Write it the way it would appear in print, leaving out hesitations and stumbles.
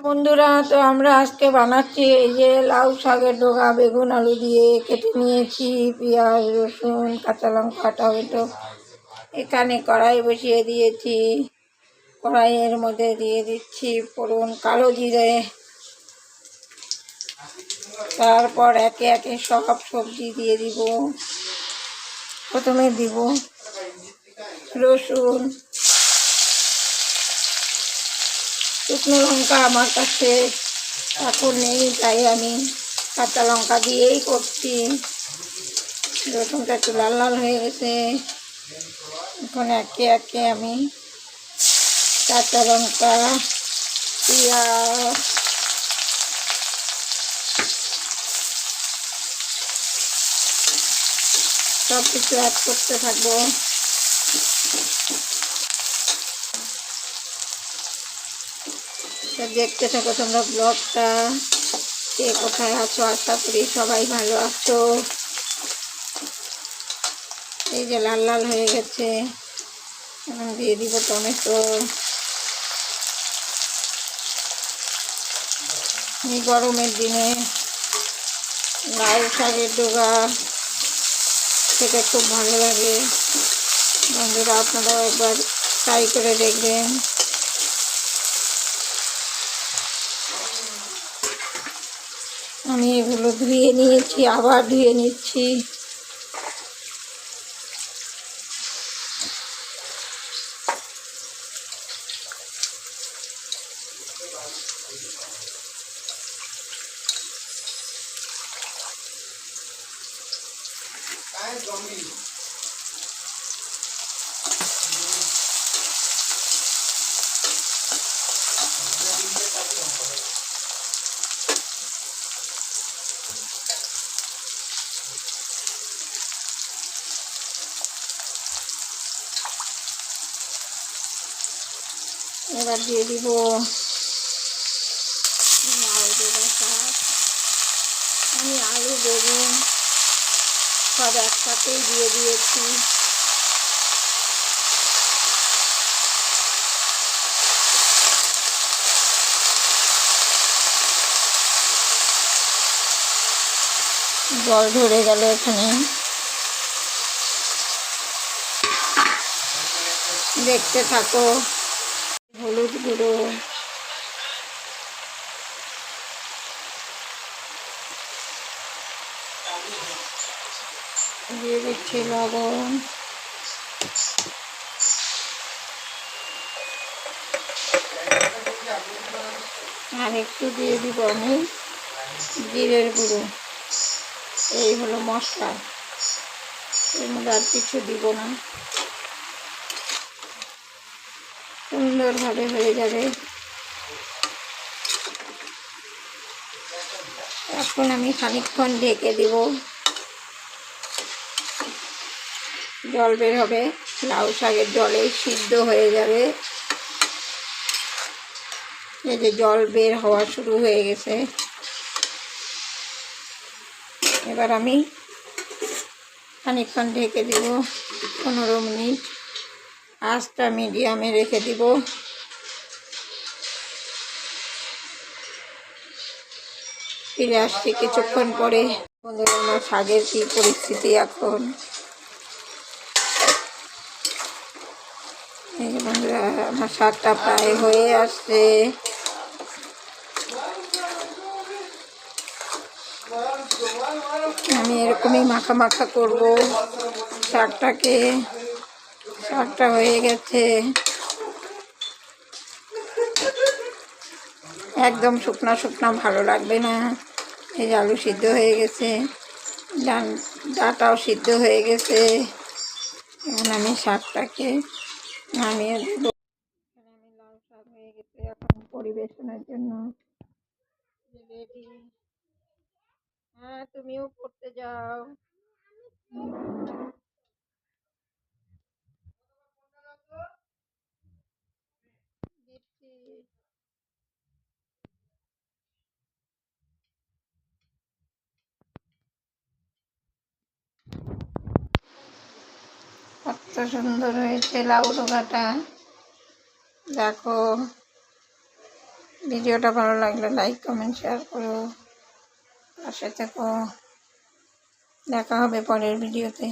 বন্ধুরা, তো আমরা আজকে বানাচ্ছি এই যে লাউ শাকের ডগা। বেগুন আলু দিয়ে কেটে নিয়েছি, পেঁয়াজ রসুন কাঁচা লঙ্কা টমেটো। এখানে কড়াই বসিয়ে দিয়েছি, কড়াইয়ের মধ্যে দিয়ে দিচ্ছি ফোড়ন, কালো জিরে। তারপর একে একে সব সবজি দিয়ে দিব। প্রথমে দিব রসুন, শুকনো লঙ্কা আমার কাছে এখন নেই, তাই আমি কাঁচা লঙ্কা দিয়েই করছি। রসুনটা একটু লাল লাল হয়ে গেছে, এখন একে একে আমি কাঁচা লঙ্কা, পেঁয়াজ, সব কিছু অ্যাড করতে থাকবো। দেখতে থাকো তোমরা ব্লগটা। কে কোথায় আছো, আশা করি সবাই ভালো আছো। এই যে লাল লাল হয়ে গেছে, এখন দিয়ে দিব টমেটো। এই গরমের দিনে লাউ শাকের ডগা খেতে খুব ভালো লাগে। বন্ধুরা, আপনারাও একবার ট্রাই করে দেখবেন। আমি এগুলো ধুয়ে নিয়েছি, আবার ধুয়ে নিচ্ছি। এবার দিয়ে দিব লাউ ডগা শাক। আমি আলু বেগুন সব একসাথেই দিয়ে দিয়েছি। জল ধরে গেল এখানে, দেখতে থাকো। হলুদ গুঁড়ো, দিয়ে দিচ্ছি লবণ, আর একটু দিয়ে দিব আমি জিরের গুঁড়ো। এই হলো মশলা, এর মধ্যে আর কিছু দিব না। সুন্দরভাবে হয়ে যাবে। এখন আমি খানিকক্ষণ ঢেকে দিব, জল বের হবে। লাউ শাকের জলে সিদ্ধ হয়ে যাবে। এই যে জল বের হওয়া শুরু হয়ে গেছে। এবার আমি খানিকক্ষণ ঢেকে দিব, 15 মিনিট। আঁচটা মিডিয়ামে রেখে দিব। ফিরে আসছি কিছুক্ষণ পরে। বন্ধুরা, আমার শাকের কী পরিস্থিতি এখন। এই যে বন্ধুরা, আমার শাকটা প্রায় হয়ে আসছে। আমি এরকমই মাখা মাখা করব শাকটাকে। শাকটা হয়ে গেছে, একদম শুকনা শুকনা ভালো লাগবে না। এই যে আলু সিদ্ধ হয়ে গেছে, ডাঁটাও সিদ্ধ হয়ে গেছে। এখন আমি শাকটাকে নামিয়ে দেব। আমি লাউ শাক হয়ে গেছে, এখন পরিবেশনের জন্য রেডি। হ্যাঁ, তুমিও করতে যাও। দিচ্ছি। কত সুন্দর হয়েছে লাউ ডগাটা, দেখো। ভিডিওটা ভালো লাগলে লাইক কমেন্ট শেয়ার করো, পাশে থেকো। দেখা হবে পরের ভিডিওতে।